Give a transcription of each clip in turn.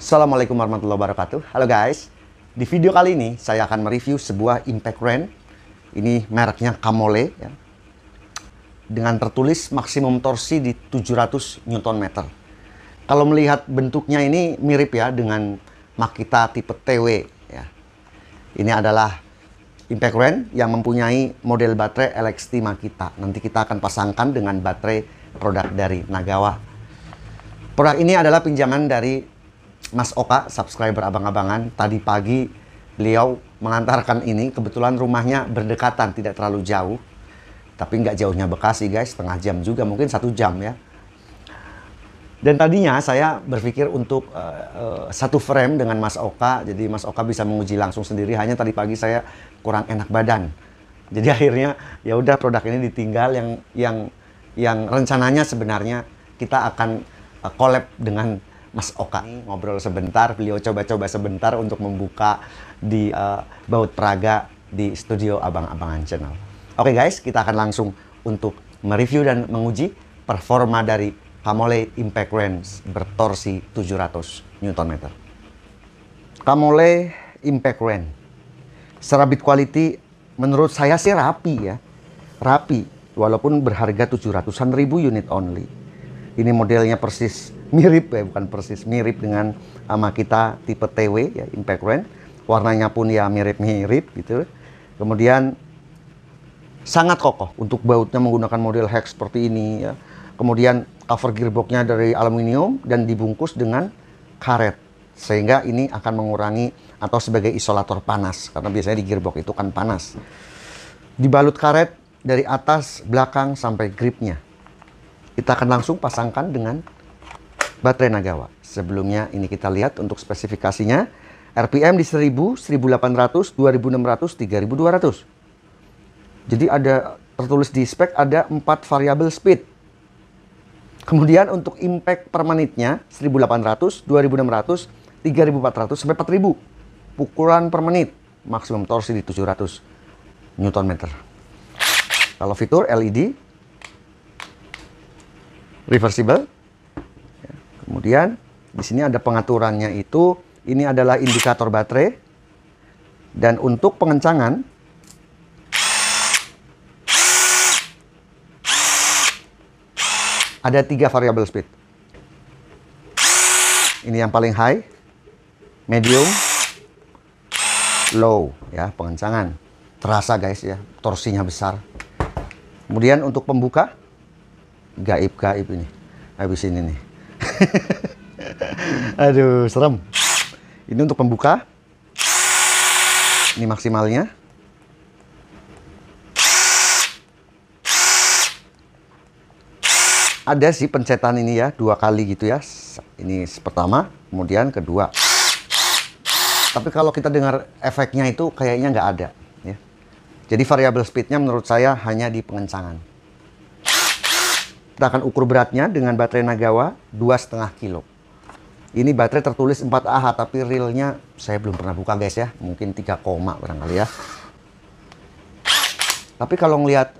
Assalamualaikum warahmatullahi wabarakatuh. Halo guys, di video kali ini saya akan mereview sebuah impact wrench. Ini mereknya Kamole ya, dengan tertulis maksimum torsi di 700 Nm. Kalau melihat bentuknya ini mirip ya dengan Makita tipe TW ya. Ini adalah impact wrench yang mempunyai model baterai LXT Makita. Nanti kita akan pasangkan dengan baterai produk dari Nagawa. Produk ini adalah pinjaman dari Mas Oka, subscriber abang-abangan. Tadi pagi beliau mengantarkan ini. Kebetulan rumahnya berdekatan, tidak terlalu jauh. Tapi nggak jauhnya Bekasi guys, setengah jam juga, mungkin 1 jam ya. Dan tadinya saya berpikir untuk satu frame dengan Mas Oka. Jadi Mas Oka bisa menguji langsung sendiri. Hanya tadi pagi saya kurang enak badan. Jadi akhirnya ya udah produk ini ditinggal yang rencananya sebenarnya kita akan collab dengan Mas Oka. Ngobrol sebentar, beliau coba-coba sebentar untuk membuka di baut peraga di studio Abang-Abangan Channel. Oke guys, kita akan langsung untuk mereview dan menguji performa dari Kamole Impact Wrench bertorsi 700 Nm. Kamole Impact Wrench secara build quality menurut saya sih rapi ya. Rapi, walaupun berharga 700-an ribu unit only. Ini modelnya persis mirip ya, bukan persis, mirip dengan Makita tipe TW ya, impact wrench. Warnanya pun ya mirip-mirip gitu. Kemudian sangat kokoh untuk bautnya menggunakan model hex seperti ini ya. Kemudian cover gearboxnya dari aluminium dan dibungkus dengan karet, sehingga ini akan mengurangi atau sebagai isolator panas, karena biasanya di gearbox itu kan panas. Dibalut karet dari atas, belakang sampai gripnya. Kita akan langsung pasangkan dengan baterai Nagawa. Sebelumnya ini kita lihat untuk spesifikasinya. RPM di 1000, 1800, 2600, 3200. Jadi ada tertulis di spek ada 4 variabel speed. Kemudian untuk impact per menitnya 1800, 2600, 3400 sampai 4000. Pukulan per menit. Maksimum torsi di 700 Nm. Kalau fitur LED reversible. Kemudian di sini ada pengaturannya itu, ini adalah indikator baterai. Dan untuk pengencangan ada 3 variabel speed. Ini yang paling high, medium, low ya, pengencangan. Terasa guys ya, torsinya besar. Kemudian untuk pembuka gaib-gaib ini. Habis ini nih. Aduh, serem. Ini untuk pembuka. Ini maksimalnya. Ada sih pencetan ini ya, 2 kali gitu ya. Ini pertama, kemudian kedua. Tapi kalau kita dengar efeknya itu kayaknya nggak ada ya. Jadi variabel speednya menurut saya hanya di pengencangan. Kita akan ukur beratnya dengan baterai Nagawa 2,5 kilo. Ini baterai tertulis 4Ah, tapi realnya saya belum pernah buka guys ya. Mungkin 3, barangkali ya. Tapi kalau ngelihat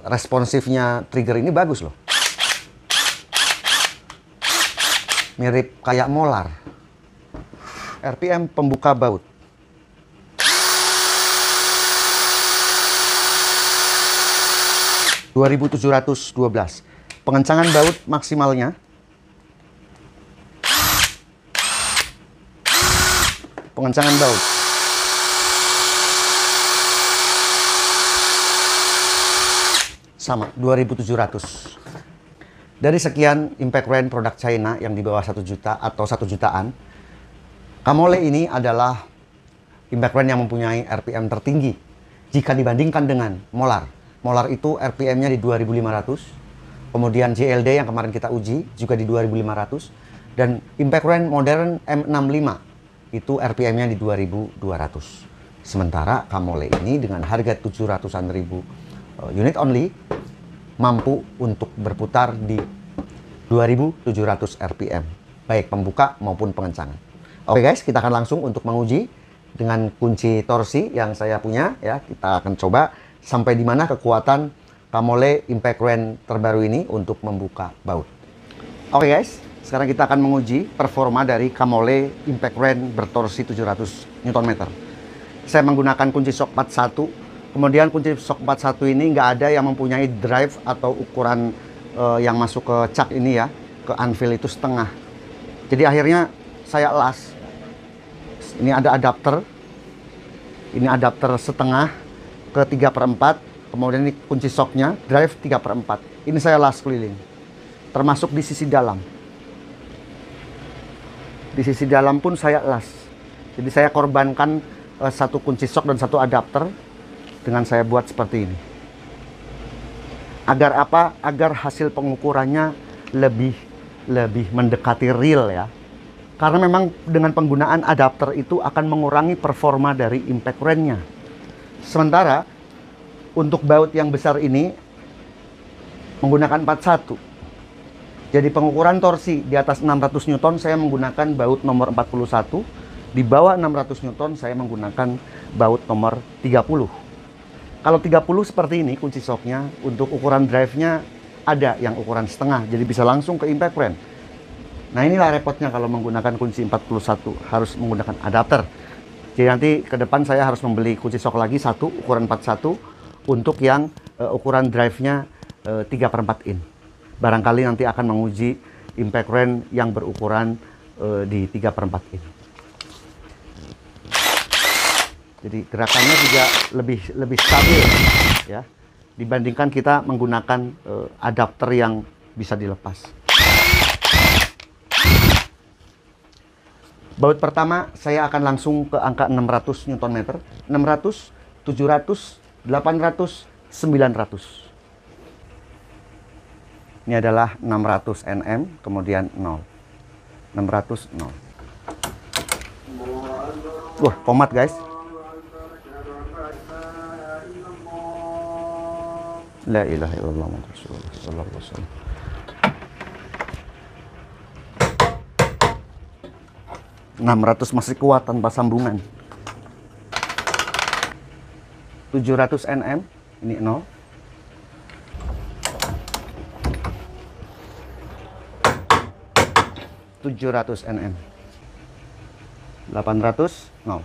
responsifnya trigger ini bagus loh. Mirip kayak molar. RPM pembuka baut 2712. Pengencangan baut maksimalnya sama 2700. Dari sekian impact wrench produk China yang di bawah 1 juta atau 1 jutaan, Kamole ini adalah impact wrench yang mempunyai RPM tertinggi jika dibandingkan dengan molar. Molar itu RPM-nya di 2500. Kemudian JLD yang kemarin kita uji juga di 2500. Dan impact wrench modern M65 itu RPM-nya di 2200. Sementara Kamole ini dengan harga 700-an ribu unit only mampu untuk berputar di 2700 RPM, baik pembuka maupun pengencangan. Oke guys, kita akan langsung untuk menguji dengan kunci torsi yang saya punya ya. Kita akan coba sampai di mana kekuatan Kamole Impact Wrench terbaru ini untuk membuka baut. Oke guys, Sekarang kita akan menguji performa dari Kamole Impact Ren bertorsi 700 Nm. Saya menggunakan kunci shock 41. Kemudian kunci shock 41 ini nggak ada yang mempunyai drive atau ukuran yang masuk ke cak ini ya, ke anvil itu setengah. Jadi akhirnya saya las. Ini ada adapter. Ini adapter setengah ke 3/4. Kemudian ini kunci shocknya, drive 3/4. Ini saya las keliling. Termasuk di sisi dalam. Di sisi dalam pun saya las. Jadi saya korbankan satu kunci shock dan satu adapter dengan saya buat seperti ini. Agar apa? Agar hasil pengukurannya lebih mendekati real ya. Karena memang dengan penggunaan adapter itu akan mengurangi performa dari impact ren-nya. Sementara untuk baut yang besar ini menggunakan 41. Jadi pengukuran torsi di atas 600 Newton saya menggunakan baut nomor 41. Di bawah 600 Newton saya menggunakan baut nomor 30. Kalau 30 seperti ini kunci shocknya, untuk ukuran drive-nya ada yang ukuran setengah. Jadi bisa langsung ke impact ren. Nah inilah repotnya kalau menggunakan kunci 41, harus menggunakan adapter. Jadi nanti ke depan saya harus membeli kunci shock lagi satu ukuran 41 untuk yang ukuran drive-nya 3/4 in. Barangkali nanti akan menguji impact ren yang berukuran di 3/4 in. Jadi gerakannya juga lebih stabil ya dibandingkan kita menggunakan adapter yang bisa dilepas. Baut pertama saya akan langsung ke angka 600 Nm. 600, 700, 800, 900. Ini adalah 600 Nm, kemudian 0. 600, 0. Wah, komat guys. La ilaha illallah Muhammadur Rasulullah sallallahu alaihi wasallam. 600 masih kuat tanpa sambungan. 700 Nm, ini 0. 700 Nm. 800, 0.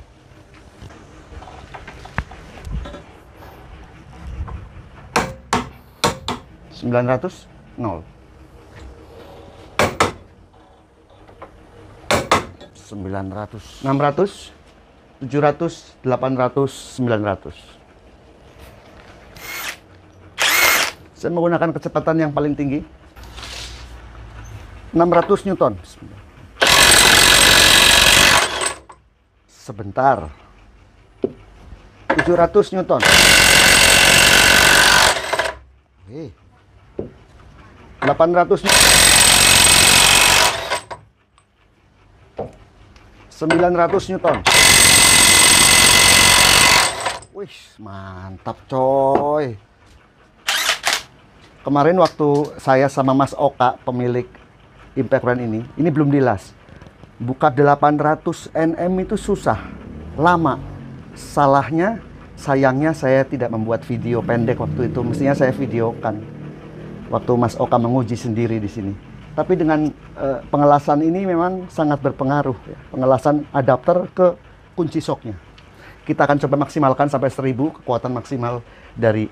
900, 0. 900, 600, 700, 800, 900. Saya menggunakan kecepatan yang paling tinggi. 600 Newton. Sebentar. 700 Newton. 800 Newton. 900 Newton. Wih, mantap coy. Kemarin waktu saya sama Mas Oka, pemilik impact ren ini belum dilas. Buka 800 Nm itu susah, lama. Sayangnya saya tidak membuat video pendek waktu itu. Mestinya saya videokan waktu Mas Oka menguji sendiri di sini. Tapi dengan pengelasan ini memang sangat berpengaruh ya. Pengelasan adapter ke kunci shocknya. Kita akan coba maksimalkan sampai 1000 kekuatan maksimal dari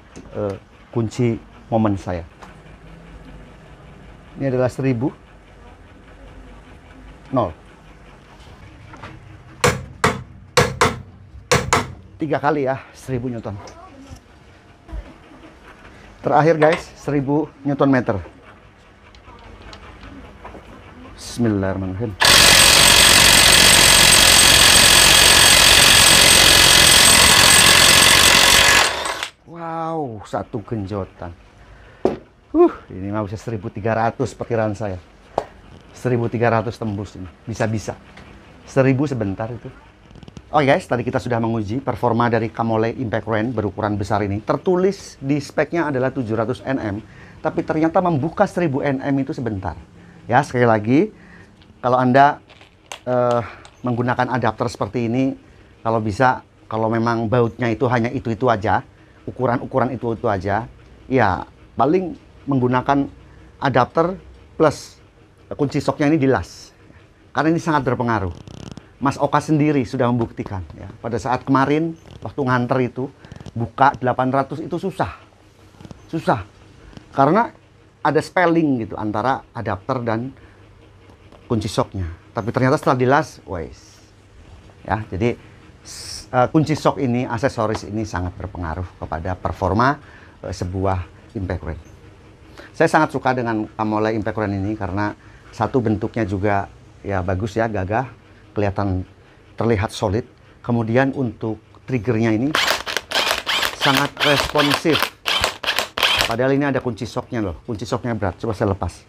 kunci momen saya. Ini adalah 1000. 0. 3 kali ya, 1000 Newton. Terakhir guys, 1000 Newton meter. Bismillahirrahmanirrahim. Wow, satu genjotan. Ini mah bisa 1300 perkiraan saya. 1300 tembus ini. Bisa-bisa. 1000 sebentar itu. Oke guys, tadi kita sudah menguji performa dari Kamole Impact Ren berukuran besar ini. Tertulis di speknya adalah 700 Nm, tapi ternyata membuka 1000 Nm itu sebentar. Ya, sekali lagi, kalau Anda menggunakan adapter seperti ini, kalau bisa, kalau memang bautnya itu hanya itu-itu aja, ukuran-ukuran itu-itu aja, ya paling menggunakan adapter plus kunci soknya ini dilas. Karena ini sangat berpengaruh. Mas Oka sendiri sudah membuktikan ya. Pada saat kemarin waktu nganter itu buka 800 itu susah. Susah. Karena ada spelling gitu antara adapter dan kunci soknya. Tapi ternyata setelah dilas, wes. Ya, jadi kunci sok ini, aksesoris ini sangat berpengaruh kepada performa sebuah impact ring. Saya sangat suka dengan Kamole impact ring ini karena satu, bentuknya juga ya bagus ya, gagah, kelihatan terlihat solid. Kemudian untuk triggernya ini sangat responsif. Padahal ini ada kunci soknya loh, kunci soknya berat. Coba saya lepas.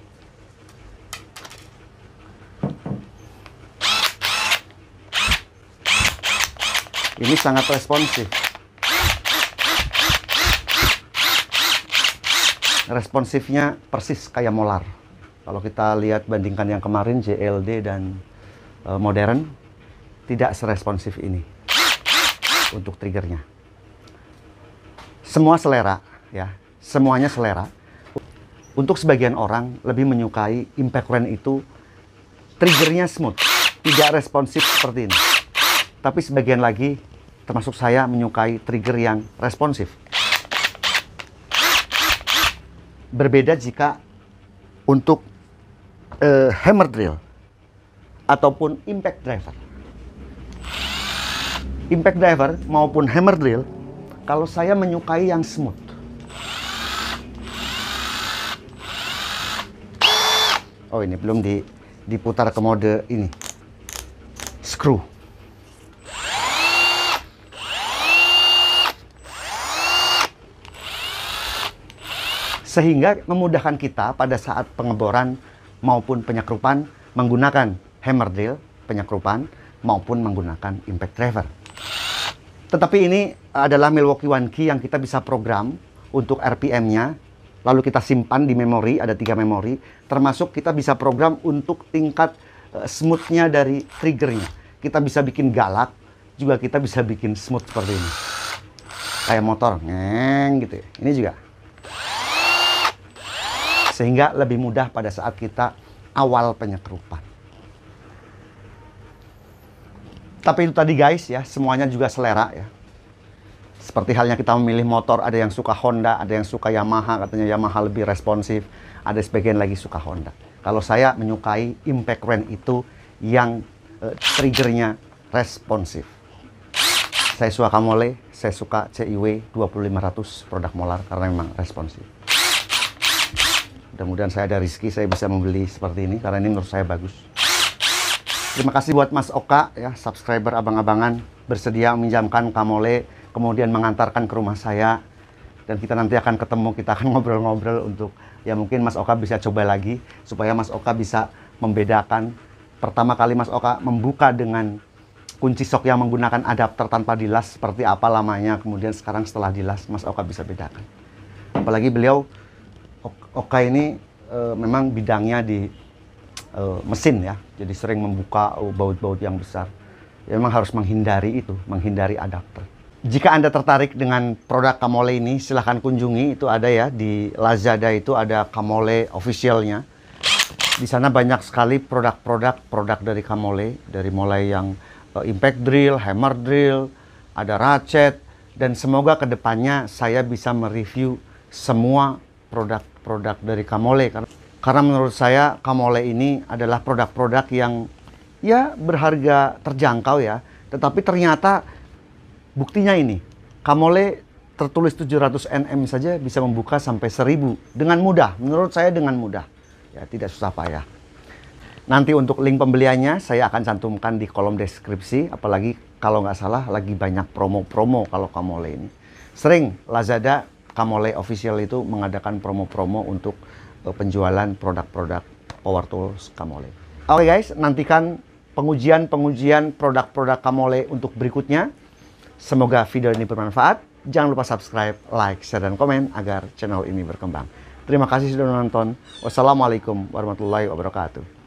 Ini sangat responsif. Responsifnya persis kayak molar. Kalau kita lihat bandingkan yang kemarin JLD dan modern, tidak seresponsif ini untuk triggernya. Semua selera ya, semuanya selera. Untuk sebagian orang lebih menyukai impact ring itu triggernya smooth, tidak responsif seperti ini. Tapi sebagian lagi, termasuk saya, menyukai trigger yang responsif. Berbeda jika untuk hammer drill ataupun impact driver. Impact driver maupun hammer drill, kalau saya menyukai yang smooth. Oh, ini belum diputar ke mode ini. Screw. Sehingga memudahkan kita pada saat pengeboran maupun penyekrupan menggunakan hammer drill, penyekrupan, maupun menggunakan impact driver. Tetapi ini adalah Milwaukee One Key yang kita bisa program untuk RPM-nya, lalu kita simpan di memori, ada 3 memori, termasuk kita bisa program untuk tingkat smooth-nya dari triggernya. Kita bisa bikin galak, juga kita bisa bikin smooth seperti ini. Kayak motor, ngeng gitu ya. Ini juga. Sehingga lebih mudah pada saat kita awal penyekrupan. Tapi itu tadi guys ya, semuanya juga selera ya. Seperti halnya kita memilih motor, ada yang suka Honda, ada yang suka Yamaha, katanya Yamaha lebih responsif, ada sebagian lagi suka Honda. Kalau saya menyukai impact ring itu yang triggernya responsif. Saya suka Kamole, saya suka CIW 2500 produk molar karena memang responsif. Mudah-mudahan saya ada rezeki, saya bisa membeli seperti ini karena ini menurut saya bagus. Terima kasih buat Mas Oka ya, subscriber abang-abangan, bersedia meminjamkan Kamole, kemudian mengantarkan ke rumah saya, dan kita nanti akan ketemu, kita akan ngobrol-ngobrol untuk ya mungkin Mas Oka bisa coba lagi supaya Mas Oka bisa membedakan. Pertama kali Mas Oka membuka dengan kunci sok yang menggunakan adapter tanpa dilas seperti apa lamanya, kemudian sekarang setelah dilas Mas Oka bisa bedakan. Apalagi beliau Oka ini memang bidangnya di mesin ya, jadi sering membuka baut-baut yang besar. Ya, memang harus menghindari itu, menghindari adapter. Jika Anda tertarik dengan produk Kamole ini, silahkan kunjungi. Itu ada ya di Lazada, itu ada Kamole officialnya. Di sana banyak sekali produk dari Kamole, dari mulai yang impact drill, hammer drill, ada ratchet, dan semoga kedepannya saya bisa mereview semua produk-produk dari Kamole. Karena menurut saya Kamole ini adalah produk-produk yang ya berharga terjangkau ya. Tetapi ternyata buktinya ini, Kamole tertulis 700 Nm saja bisa membuka sampai 1000 dengan mudah. Menurut saya dengan mudah. Ya, tidak susah payah. Nanti untuk link pembeliannya saya akan cantumkan di kolom deskripsi. Apalagi kalau nggak salah lagi banyak promo-promo kalau Kamole ini. Sering Lazada Kamole official itu mengadakan promo-promo untuk penjualan produk-produk power tools Kamole. Oke guys, nantikan pengujian produk-produk Kamole untuk berikutnya. Semoga video ini bermanfaat. Jangan lupa subscribe, like, share, dan komen agar channel ini berkembang. Terima kasih sudah menonton. Wassalamualaikum warahmatullahi wabarakatuh.